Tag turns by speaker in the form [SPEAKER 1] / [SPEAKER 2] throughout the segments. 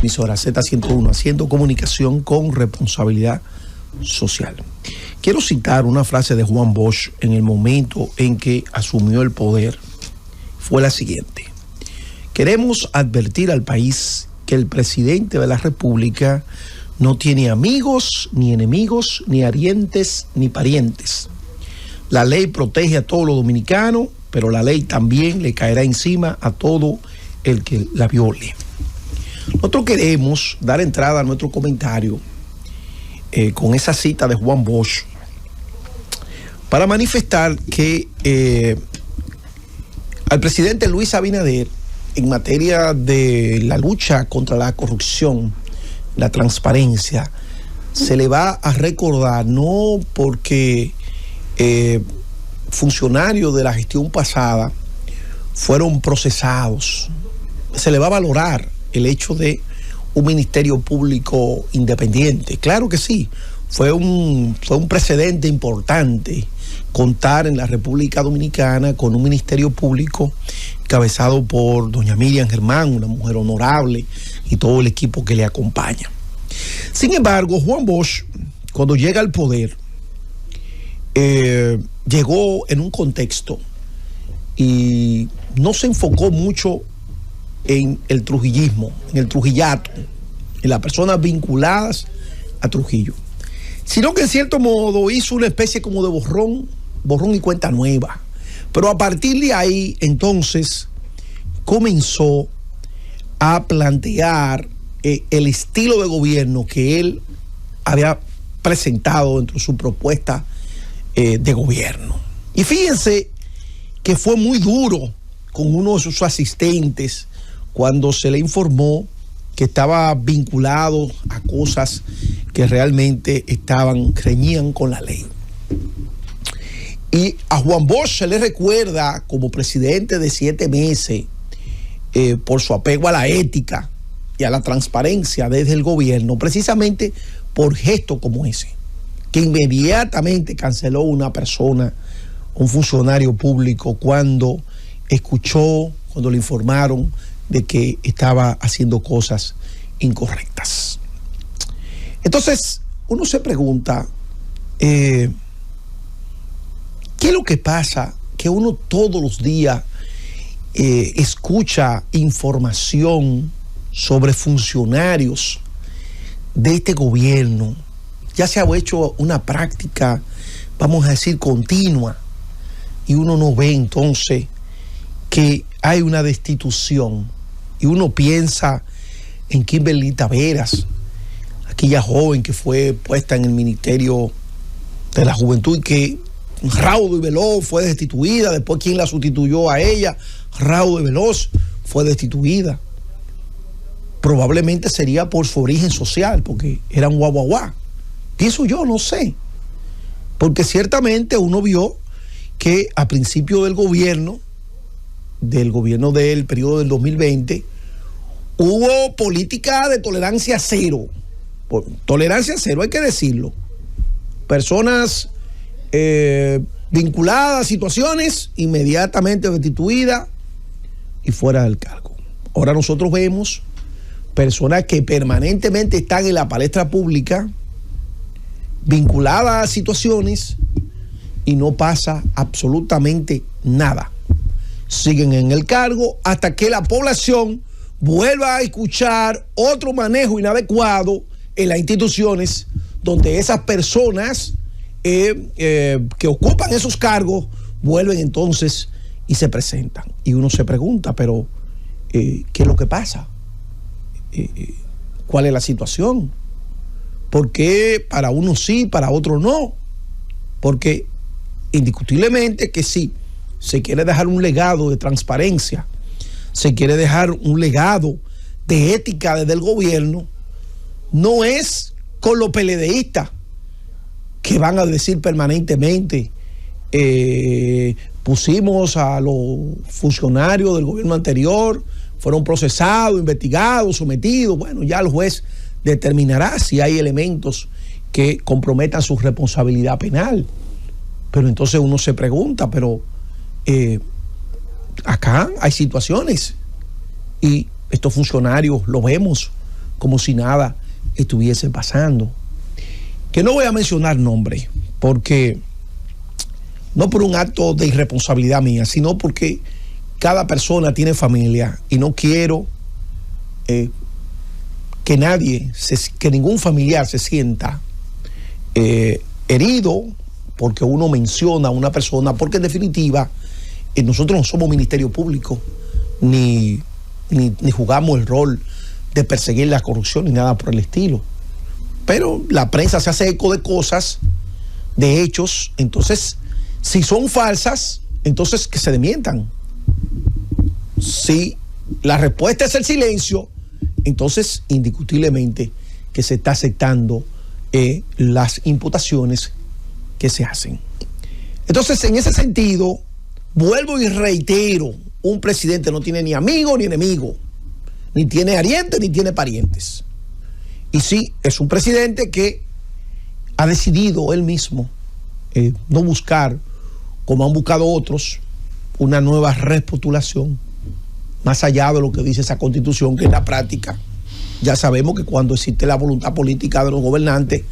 [SPEAKER 1] emisora Z101, haciendo comunicación con responsabilidad social. Quiero citar una frase de Juan Bosch en el momento en que asumió el poder. Fue la siguiente: queremos advertir al país que el presidente de la República no tiene amigos, ni enemigos, ni arientes, ni parientes. La ley protege a todos los dominicanos, pero la ley también le caerá encima a todo el que la viole. Nosotros queremos dar entrada a nuestro comentario con esa cita de Juan Bosch para manifestar que al presidente Luis Abinader, en materia de la lucha contra la corrupción, la transparencia, se le va a recordar no porque funcionarios de la gestión pasada fueron procesados, se le va a valorar el hecho de un ministerio público independiente. Claro que sí, fue un precedente importante contar en la República Dominicana con un ministerio público encabezado por doña Miriam Germán, una mujer honorable, y todo el equipo que le acompaña. Sin embargo, Juan Bosch, cuando llega al poder, llegó en un contexto y no se enfocó mucho en el trujillismo, en el trujillato, en las personas vinculadas a Trujillo, sino que en cierto modo hizo una especie como de borrón y cuenta nueva. Pero a partir de ahí, entonces, comenzó a plantear el estilo de gobierno que él había presentado dentro de su propuesta de gobierno. Y fíjense que fue muy duro con uno de sus asistentes cuando se le informó que estaba vinculado a cosas que realmente reñían con la ley. Y a Juan Bosch se le recuerda como presidente de 7 meses por su apego a la ética y a la transparencia desde el gobierno, precisamente por gestos como ese, que inmediatamente canceló una persona, un funcionario público, cuando le informaron de que estaba haciendo cosas incorrectas. Entonces, uno se pregunta, ¿qué es lo que pasa? Que uno todos los días escucha información sobre funcionarios de este gobierno. Ya se ha hecho una práctica, vamos a decir, continua, y uno no ve entonces que hay una destitución. Y uno piensa en Kimberly Taveras, aquella joven que fue puesta en el Ministerio de la Juventud y que raudo y veloz fue destituida. Después, ¿quién la sustituyó a ella? Raudo y veloz fue destituida. Probablemente sería por su origen social, porque era un guaguaguá. Pienso yo, no sé. Porque ciertamente uno vio que a principio del gobierno del periodo del 2020, hubo política de tolerancia cero. Tolerancia cero, hay que decirlo. Personas vinculadas a situaciones, inmediatamente destituidas y fuera del cargo. Ahora nosotros vemos personas que permanentemente están en la palestra pública, vinculadas a situaciones, y no pasa absolutamente nada. Siguen en el cargo hasta que la población vuelva a escuchar otro manejo inadecuado en las instituciones donde esas personas que ocupan esos cargos vuelven entonces y se presentan. Y uno se pregunta, pero ¿qué es lo que pasa? ¿Cuál es la situación? ¿Por qué para uno sí, para otro no? Porque indiscutiblemente que sí, se quiere dejar un legado de transparencia, se quiere dejar un legado de ética desde el gobierno. No es con los PLDistas que van a decir permanentemente pusimos a los funcionarios del gobierno anterior, fueron procesados, investigados, sometidos. Bueno, ya el juez determinará si hay elementos que comprometan su responsabilidad penal. Pero entonces uno se pregunta, pero acá hay situaciones y estos funcionarios lo vemos como si nada estuviese pasando. Que no voy a mencionar nombres, porque no por un acto de irresponsabilidad mía, sino porque cada persona tiene familia y no quiero que ningún familiar se sienta herido porque uno menciona a una persona, porque en definitiva nosotros no somos ministerio público ni jugamos el rol de perseguir la corrupción ni nada por el estilo, pero la prensa se hace eco de cosas, de hechos. Entonces, si son falsas, entonces que se desmientan. Si la respuesta es el silencio, entonces indiscutiblemente que se está aceptando las imputaciones que se hacen. Entonces, en ese sentido, vuelvo y reitero, un presidente no tiene ni amigo ni enemigo, ni tiene arientes ni tiene parientes. Y sí, es un presidente que ha decidido él mismo no buscar, como han buscado otros, una nueva repostulación, más allá de lo que dice esa constitución, que en la práctica ya sabemos que cuando existe la voluntad política de los gobernantes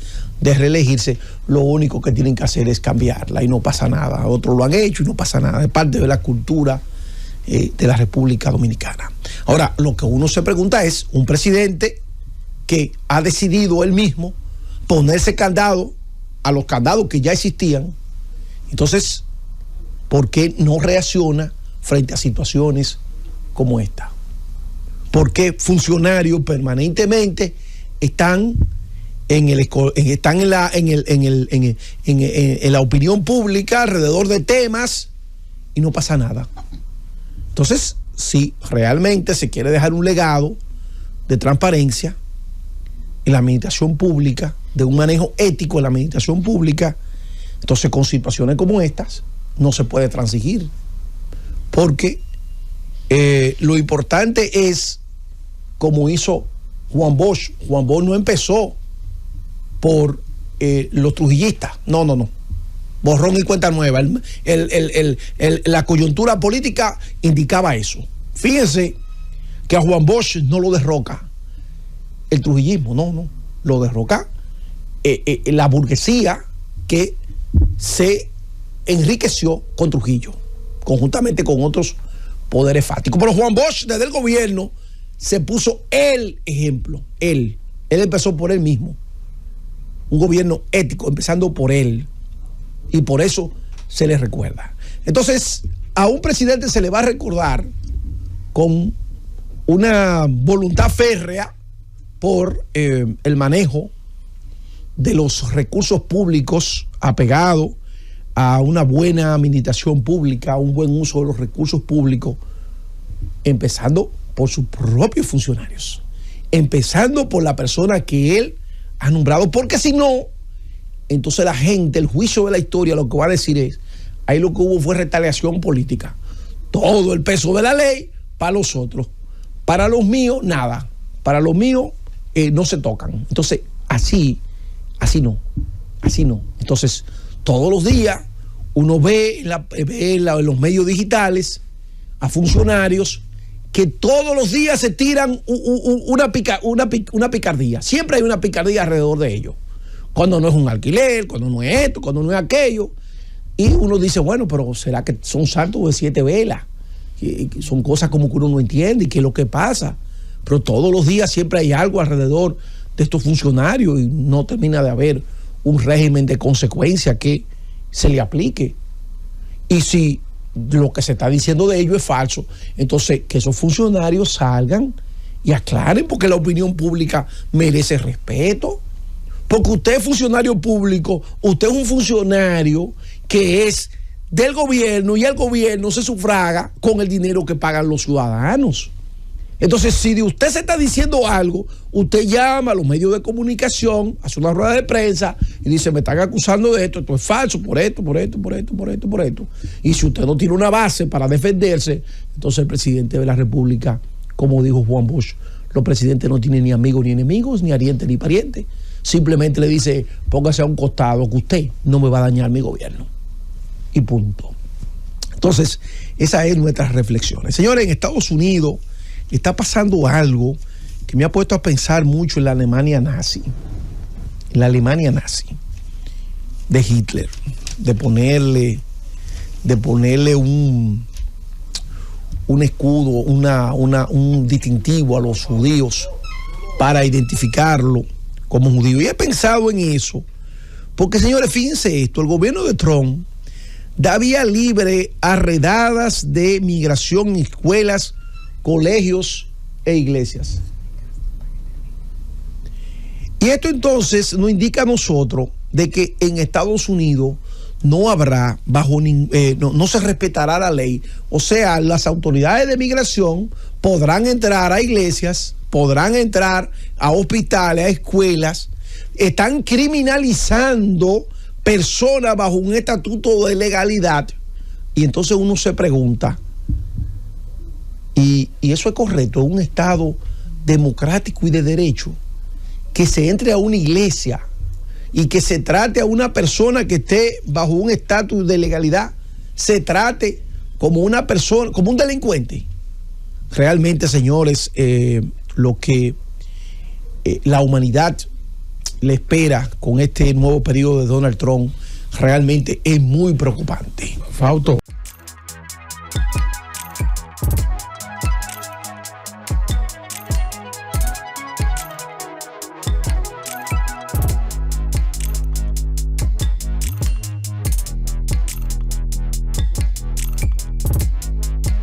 [SPEAKER 1] de reelegirse, lo único que tienen que hacer es cambiarla y no pasa nada. Otros lo han hecho y no pasa nada. Es parte de la cultura de la República Dominicana. Ahora, lo que uno se pregunta es, un presidente que ha decidido él mismo ponerse candado a los candados que ya existían, entonces, ¿por qué no reacciona frente a situaciones como esta? ¿Por qué funcionarios permanentemente están en la opinión pública alrededor de temas y no pasa nada? Entonces, si realmente se quiere dejar un legado de transparencia en la administración pública, de un manejo ético en la administración pública, entonces con situaciones como estas no se puede transigir, porque lo importante es, como hizo Juan Bosch. Juan Bosch no empezó por los trujillistas, no, borrón y cuenta nueva. La coyuntura política indicaba eso. Fíjense que a Juan Bosch no lo derroca el trujillismo, no, lo derroca la burguesía que se enriqueció con Trujillo, conjuntamente con otros poderes fácticos. Pero Juan Bosch, desde el gobierno, se puso el ejemplo. Él empezó por él mismo. Un gobierno ético, empezando por él. Y por eso se le recuerda. Entonces, a un presidente se le va a recordar con una voluntad férrea por el manejo de los recursos públicos, apegado a una buena administración pública, a un buen uso de los recursos públicos, empezando por sus propios funcionarios, empezando por la persona que él ha nombrado, porque si no, entonces la gente, el juicio de la historia, lo que va a decir es, ahí lo que hubo fue retaliación política, todo el peso de la ley para los otros, para los míos nada, para los míos no se tocan. Entonces así no. Entonces todos los días uno ve en los medios digitales a funcionarios que todos los días se tiran una picardía. Siempre hay una picardía alrededor de ellos. Cuando no es un alquiler, cuando no es esto, cuando no es aquello. Y uno dice, bueno, pero ¿será que son saltos de 7 velas? Que son cosas como que uno no entiende y qué es lo que pasa. Pero todos los días siempre hay algo alrededor de estos funcionarios y no termina de haber un régimen de consecuencia que se le aplique. Y si lo que se está diciendo de ellos es falso, entonces que esos funcionarios salgan y aclaren, porque la opinión pública merece respeto. Porque usted es funcionario público, usted es un funcionario que es del gobierno y el gobierno se sufraga con el dinero que pagan los ciudadanos. Entonces, si de usted se está diciendo algo, usted llama a los medios de comunicación, hace una rueda de prensa y dice, me están acusando de esto es falso, por esto. Y si usted no tiene una base para defenderse, entonces el presidente de la República, como dijo Juan Bosch, los presidentes no tienen ni amigos ni enemigos, ni arientes ni parientes. Simplemente le dice, póngase a un costado que usted no me va a dañar mi gobierno. Y punto. Entonces, esa es nuestra reflexión. Señores, en Estados Unidos está pasando algo que me ha puesto a pensar mucho en la Alemania nazi. En la Alemania nazi de Hitler, de ponerle un escudo, un distintivo a los judíos para identificarlo como judío. Y he pensado en eso, porque señores, fíjense esto, el gobierno de Trump da vía libre a redadas de migración en escuelas, colegios e iglesias. Y esto entonces nos indica a nosotros de que en Estados Unidos no habrá, no se respetará la ley. O sea, las autoridades de migración podrán entrar a iglesias, podrán entrar a hospitales, a escuelas. Están criminalizando personas bajo un estatuto de legalidad. Y entonces uno se pregunta, y eso es correcto, en un Estado democrático y de derecho, que se entre a una iglesia y que se trate a una persona que esté bajo un estatus de legalidad, se trate como una persona, como un delincuente. Realmente, señores, lo que la humanidad le espera con este nuevo periodo de Donald Trump realmente es muy preocupante.
[SPEAKER 2] Fausto.